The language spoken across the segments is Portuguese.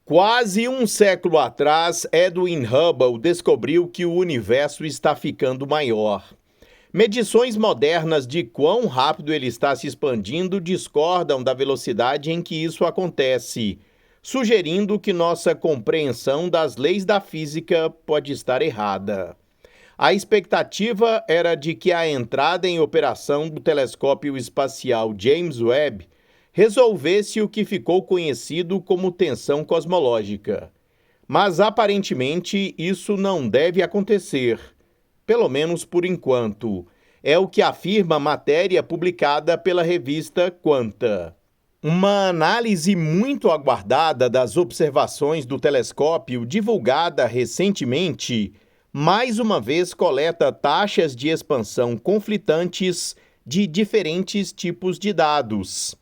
Quase um século atrás, Edwin Hubble descobriu que o universo está ficando maior. Medições modernas de quão rápido ele está se expandindo discordam da velocidade em que isso acontece, sugerindo que nossa compreensão das leis da física pode estar errada. A expectativa era de que a entrada em operação do telescópio espacial James Webb resolvesse o que ficou conhecido como tensão cosmológica. Mas aparentemente isso não deve acontecer, pelo menos por enquanto. É o que afirma a matéria publicada pela revista Quanta. Uma análise muito aguardada das observações do telescópio, divulgada recentemente, mais uma vez coleta taxas de expansão conflitantes de diferentes tipos de dados.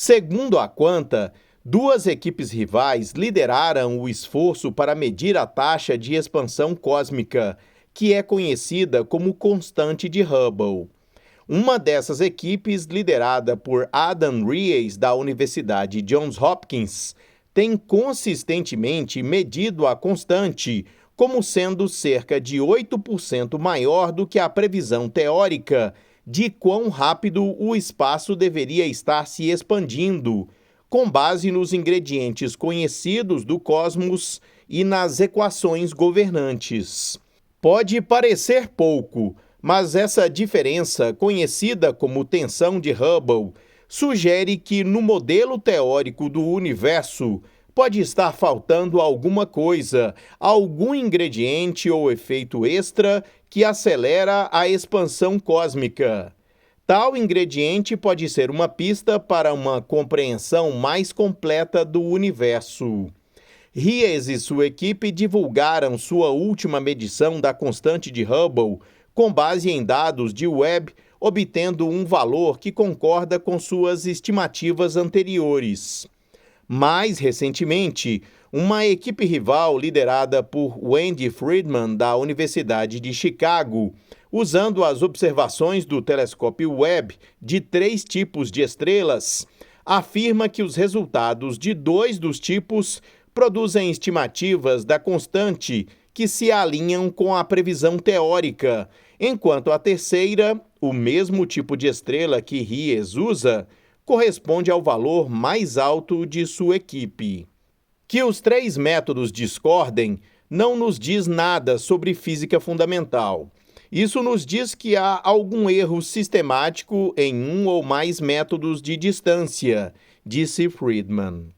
Segundo a Quanta, duas equipes rivais lideraram o esforço para medir a taxa de expansão cósmica, que é conhecida como constante de Hubble. Uma dessas equipes, liderada por Adam Ries, da Universidade Johns Hopkins, tem consistentemente medido a constante como sendo cerca de 8% maior do que a previsão teórica de quão rápido o espaço deveria estar se expandindo, com base nos ingredientes conhecidos do cosmos e nas equações governantes. Pode parecer pouco, mas essa diferença, conhecida como tensão de Hubble, sugere que no modelo teórico do universo pode estar faltando alguma coisa, algum ingrediente ou efeito extra que acelera a expansão cósmica. Tal ingrediente pode ser uma pista para uma compreensão mais completa do universo. Ries e sua equipe divulgaram sua última medição da constante de Hubble com base em dados de Webb, obtendo um valor que concorda com suas estimativas anteriores. Mais recentemente, uma equipe rival liderada por Wendy Friedman, da Universidade de Chicago, usando as observações do telescópio Webb de 3 tipos de estrelas, afirma que os resultados de 2 dos tipos produzem estimativas da constante que se alinham com a previsão teórica, enquanto a terceira, o mesmo tipo de estrela que Ries usa, corresponde ao valor mais alto de sua equipe. Que os 3 métodos discordem não nos diz nada sobre física fundamental. Isso nos diz que há algum erro sistemático em um ou mais métodos de distância, disse Friedman.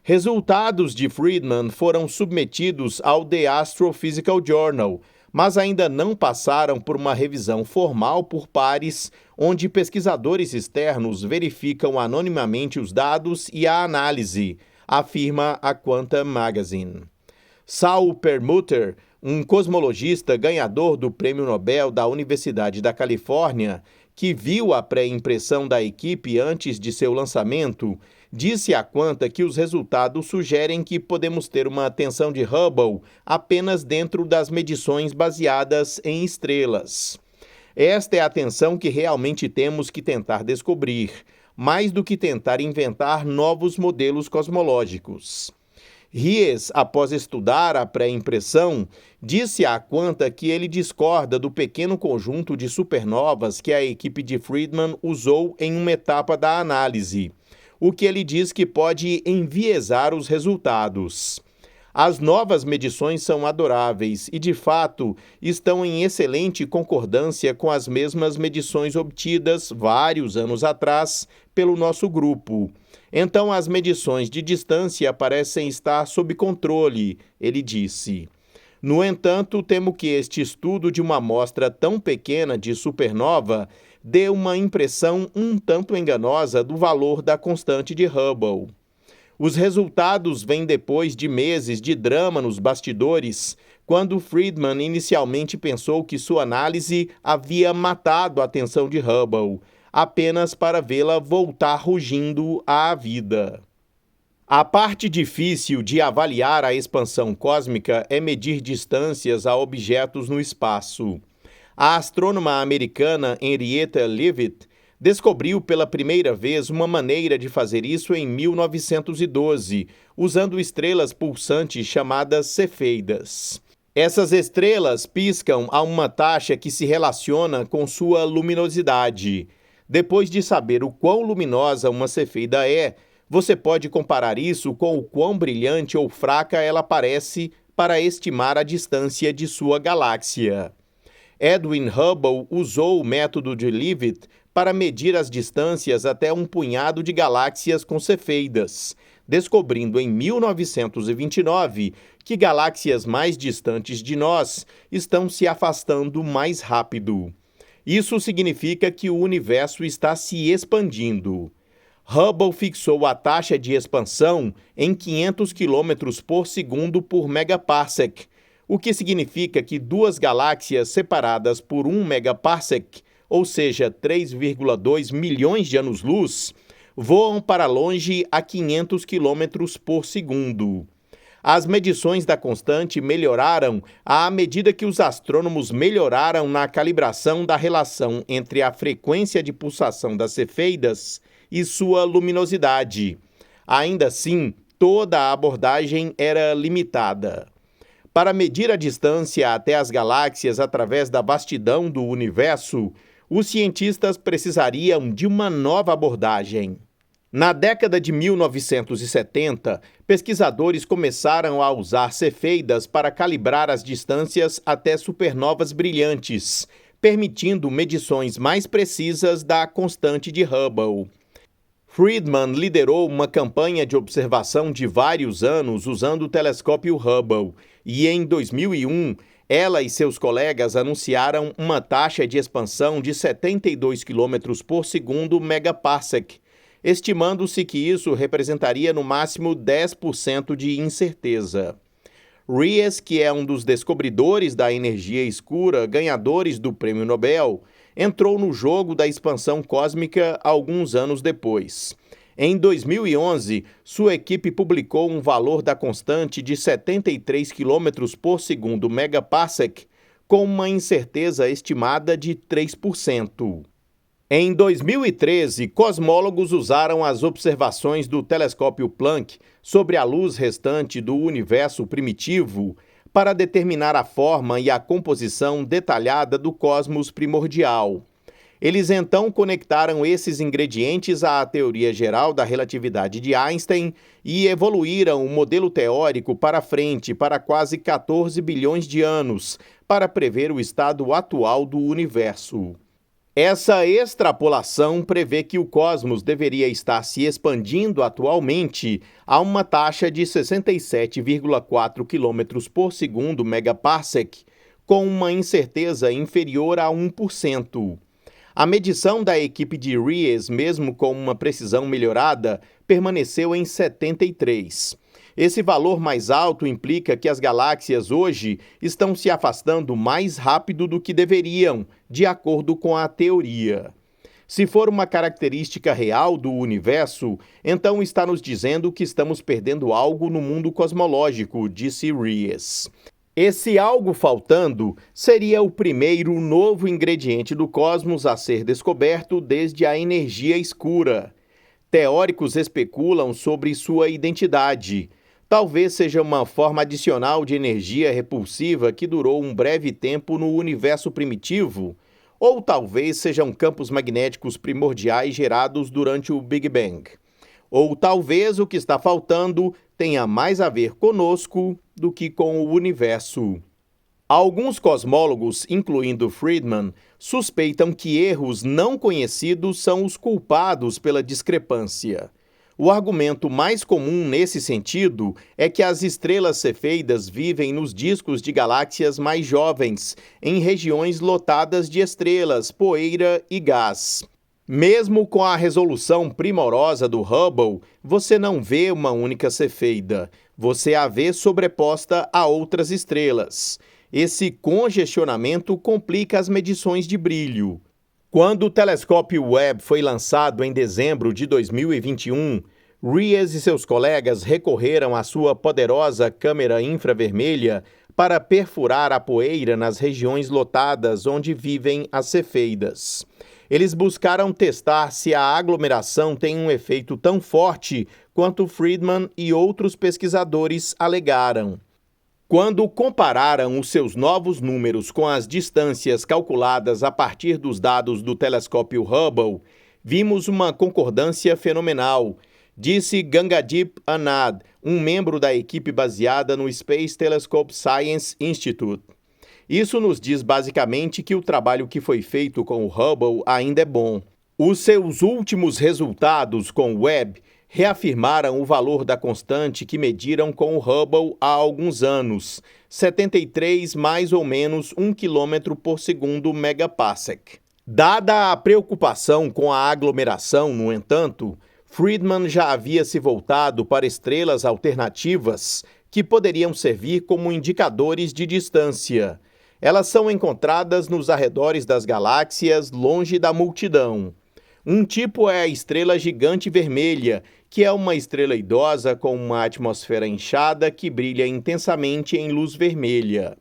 Resultados de Friedman foram submetidos ao The Astrophysical Journal, mas ainda não passaram por uma revisão formal por pares, onde pesquisadores externos verificam anonimamente os dados e a análise, afirma a Quantum Magazine. Saul Perlmutter, um cosmologista ganhador do Prêmio Nobel da Universidade da Califórnia, que viu a pré-impressão da equipe antes de seu lançamento, disse à Quanta que os resultados sugerem que podemos ter uma tensão de Hubble apenas dentro das medições baseadas em estrelas. Esta é a tensão que realmente temos que tentar descobrir, mais do que tentar inventar novos modelos cosmológicos. Ries, após estudar a pré-impressão, disse à Quanta que ele discorda do pequeno conjunto de supernovas que a equipe de Friedman usou em uma etapa da análise, o que ele diz que pode enviesar os resultados. As novas medições são adoráveis e, de fato, estão em excelente concordância com as mesmas medições obtidas vários anos atrás pelo nosso grupo. Então, as medições de distância parecem estar sob controle, ele disse. No entanto, temo que este estudo de uma amostra tão pequena de supernova dê uma impressão um tanto enganosa do valor da constante de Hubble. Os resultados vêm depois de meses de drama nos bastidores, quando Friedman inicialmente pensou que sua análise havia matado a tensão de Hubble, apenas para vê-la voltar rugindo à vida. A parte difícil de avaliar a expansão cósmica é medir distâncias a objetos no espaço. A astrônoma americana Henrietta Leavitt descobriu pela primeira vez uma maneira de fazer isso em 1912, usando estrelas pulsantes chamadas cefeidas. Essas estrelas piscam a uma taxa que se relaciona com sua luminosidade. Depois de saber o quão luminosa uma cefeida é, você pode comparar isso com o quão brilhante ou fraca ela parece para estimar a distância de sua galáxia. Edwin Hubble usou o método de Leavitt para medir as distâncias até um punhado de galáxias com cefeidas, descobrindo em 1929 que galáxias mais distantes de nós estão se afastando mais rápido. Isso significa que o universo está se expandindo. Hubble fixou a taxa de expansão em 500 km por segundo por megaparsec, o que significa que duas galáxias separadas por 1 megaparsec, ou seja, 3,2 milhões de anos-luz, voam para longe a 500 km por segundo. As medições da constante melhoraram à medida que os astrônomos melhoraram na calibração da relação entre a frequência de pulsação das cefeidas e sua luminosidade. Ainda assim, toda a abordagem era limitada. Para medir a distância até as galáxias através da vastidão do universo, os cientistas precisariam de uma nova abordagem. Na década de 1970, pesquisadores começaram a usar cefeidas para calibrar as distâncias até supernovas brilhantes, permitindo medições mais precisas da constante de Hubble. Friedman liderou uma campanha de observação de vários anos usando o telescópio Hubble, e em 2001, ela e seus colegas anunciaram uma taxa de expansão de 72 km por segundo megaparsec, estimando-se que isso representaria no máximo 10% de incerteza. Ries, que é um dos descobridores da energia escura, ganhadores do Prêmio Nobel, entrou no jogo da expansão cósmica alguns anos depois. Em 2011, sua equipe publicou um valor da constante de 73 km por segundo megaparsec, com uma incerteza estimada de 3%. Em 2013, cosmólogos usaram as observações do telescópio Planck sobre a luz restante do universo primitivo para determinar a forma e a composição detalhada do cosmos primordial. Eles então conectaram esses ingredientes à teoria geral da relatividade de Einstein e evoluíram o modelo teórico para frente para quase 14 bilhões de anos, para prever o estado atual do universo. Essa extrapolação prevê que o cosmos deveria estar se expandindo atualmente a uma taxa de 67,4 km por segundo megaparsec, com uma incerteza inferior a 1%. A medição da equipe de Ries, mesmo com uma precisão melhorada, permaneceu em 73. Esse valor mais alto implica que as galáxias hoje estão se afastando mais rápido do que deveriam, de acordo com a teoria. Se for uma característica real do universo, então está nos dizendo que estamos perdendo algo no mundo cosmológico, disse Ries. Esse algo faltando seria o primeiro novo ingrediente do cosmos a ser descoberto desde a energia escura. Teóricos especulam sobre sua identidade. Talvez seja uma forma adicional de energia repulsiva que durou um breve tempo no universo primitivo, ou talvez sejam campos magnéticos primordiais gerados durante o Big Bang. Ou talvez o que está faltando tenha mais a ver conosco do que com o universo. Alguns cosmólogos, incluindo Friedman, suspeitam que erros não conhecidos são os culpados pela discrepância. O argumento mais comum nesse sentido é que as estrelas cefeidas vivem nos discos de galáxias mais jovens, em regiões lotadas de estrelas, poeira e gás. Mesmo com a resolução primorosa do Hubble, você não vê uma única cefeida. Você a vê sobreposta a outras estrelas. Esse congestionamento complica as medições de brilho. Quando o telescópio Webb foi lançado em dezembro de 2021, Ries e seus colegas recorreram à sua poderosa câmera infravermelha para perfurar a poeira nas regiões lotadas onde vivem as cefeidas. Eles buscaram testar se a aglomeração tem um efeito tão forte quanto Friedman e outros pesquisadores alegaram. Quando compararam os seus novos números com as distâncias calculadas a partir dos dados do telescópio Hubble, vimos uma concordância fenomenal, disse Gangadip Anand, um membro da equipe baseada no Space Telescope Science Institute. Isso nos diz basicamente que o trabalho que foi feito com o Hubble ainda é bom. Os seus últimos resultados com o Webb reafirmaram o valor da constante que mediram com o Hubble há alguns anos, 73 mais ou menos 1 km por segundo megaparsec. Dada a preocupação com a aglomeração, no entanto, Friedman já havia se voltado para estrelas alternativas que poderiam servir como indicadores de distância. Elas são encontradas nos arredores das galáxias, longe da multidão. Um tipo é a estrela gigante vermelha, que é uma estrela idosa com uma atmosfera inchada que brilha intensamente em luz vermelha.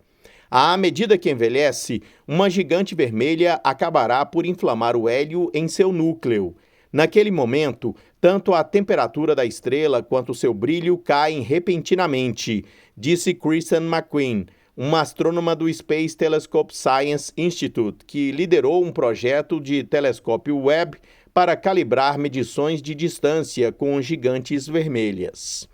À medida que envelhece, uma gigante vermelha acabará por inflamar o hélio em seu núcleo. Naquele momento, tanto a temperatura da estrela quanto seu brilho caem repentinamente, disse Kristen McQueen, uma astrônoma do Space Telescope Science Institute, que liderou um projeto de telescópio Webb para calibrar medições de distância com gigantes vermelhas.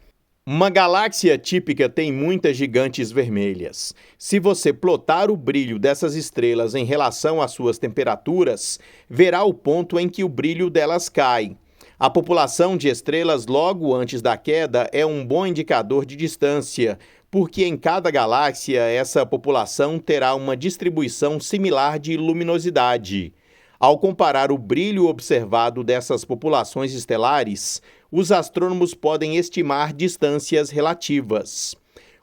Uma galáxia típica tem muitas gigantes vermelhas. Se você plotar o brilho dessas estrelas em relação às suas temperaturas, verá o ponto em que o brilho delas cai. A população de estrelas logo antes da queda é um bom indicador de distância, porque em cada galáxia essa população terá uma distribuição similar de luminosidade. Ao comparar o brilho observado dessas populações estelares, os astrônomos podem estimar distâncias relativas.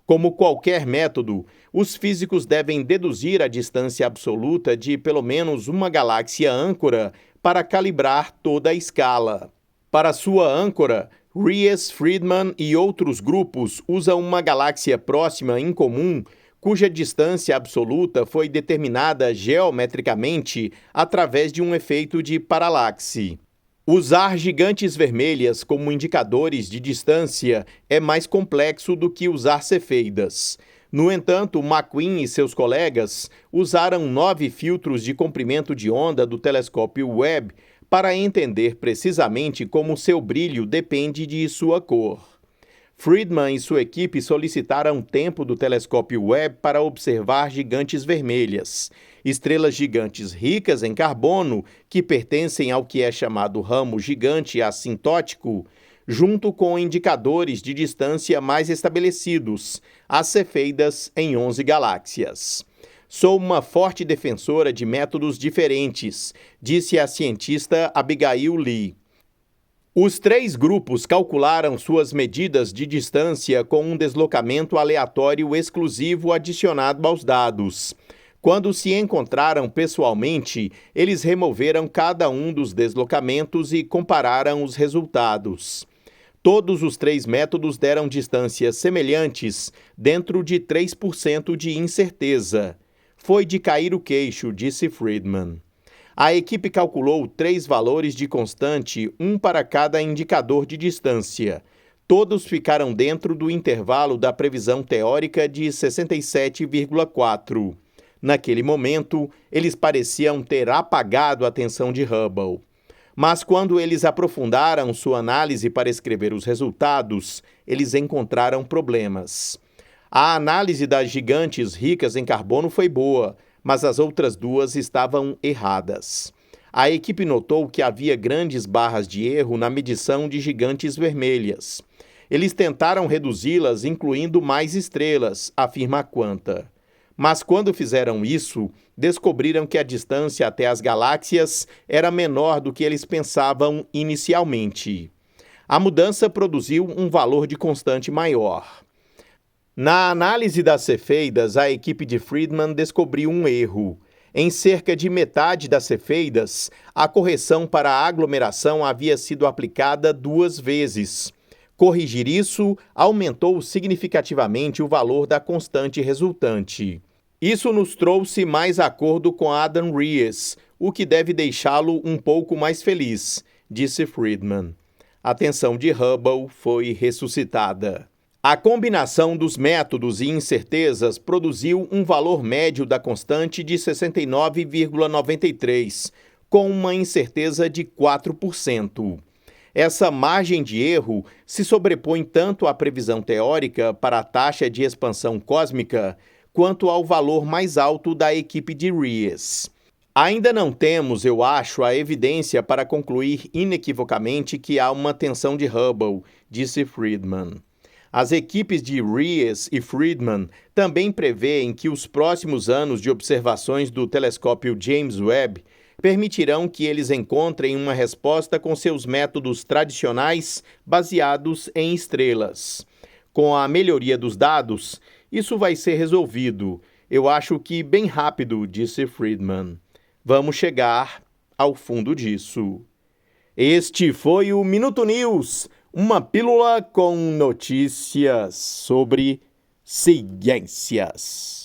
Como qualquer método, os físicos devem deduzir a distância absoluta de pelo menos uma galáxia âncora para calibrar toda a escala. Para sua âncora, Rees, Friedman e outros grupos usam uma galáxia próxima em comum, cuja distância absoluta foi determinada geometricamente através de um efeito de paralaxe. Usar gigantes vermelhas como indicadores de distância é mais complexo do que usar cefeidas. No entanto, McQueen e seus colegas usaram 9 filtros de comprimento de onda do telescópio Webb para entender precisamente como seu brilho depende de sua cor. Friedman e sua equipe solicitaram tempo do telescópio Webb para observar gigantes vermelhas, estrelas gigantes ricas em carbono, que pertencem ao que é chamado ramo gigante assintótico, junto com indicadores de distância mais estabelecidos, as cefeidas em 11 galáxias. Sou uma forte defensora de métodos diferentes, disse a cientista Abigail Lee. Os 3 grupos calcularam suas medidas de distância com um deslocamento aleatório exclusivo adicionado aos dados. Quando se encontraram pessoalmente, eles removeram cada um dos deslocamentos e compararam os resultados. Todos os 3 métodos deram distâncias semelhantes, dentro de 3% de incerteza. Foi de cair o queixo, disse Friedman. A equipe calculou 3 valores de constante, um para cada indicador de distância. Todos ficaram dentro do intervalo da previsão teórica de 67,4. Naquele momento, eles pareciam ter apagado a atenção de Hubble. Mas quando eles aprofundaram sua análise para escrever os resultados, eles encontraram problemas. A análise das gigantes ricas em carbono foi boa, mas as outras 2 estavam erradas. A equipe notou que havia grandes barras de erro na medição de gigantes vermelhas. Eles tentaram reduzi-las incluindo mais estrelas, afirma Quanta. Mas quando fizeram isso, descobriram que a distância até as galáxias era menor do que eles pensavam inicialmente. A mudança produziu um valor de constante maior. Na análise das cefeidas, a equipe de Friedman descobriu um erro. Em cerca de metade das cefeidas, a correção para a aglomeração havia sido aplicada 2 vezes. Corrigir isso aumentou significativamente o valor da constante resultante. Isso nos trouxe mais acordo com Adam Rees, o que deve deixá-lo um pouco mais feliz, disse Friedman. A tensão de Hubble foi ressuscitada. A combinação dos métodos e incertezas produziu um valor médio da constante de 69,93, com uma incerteza de 4%. Essa margem de erro se sobrepõe tanto à previsão teórica para a taxa de expansão cósmica, quanto ao valor mais alto da equipe de Ries. Ainda não temos, eu acho, a evidência para concluir inequivocamente que há uma tensão de Hubble, disse Friedman. As equipes de Ries e Friedman também prevêem que os próximos anos de observações do telescópio James Webb permitirão que eles encontrem uma resposta com seus métodos tradicionais baseados em estrelas. Com a melhoria dos dados, isso vai ser resolvido. Eu acho que bem rápido, disse Friedman. Vamos chegar ao fundo disso. Este foi o Minuto News, uma pílula com notícias sobre ciências.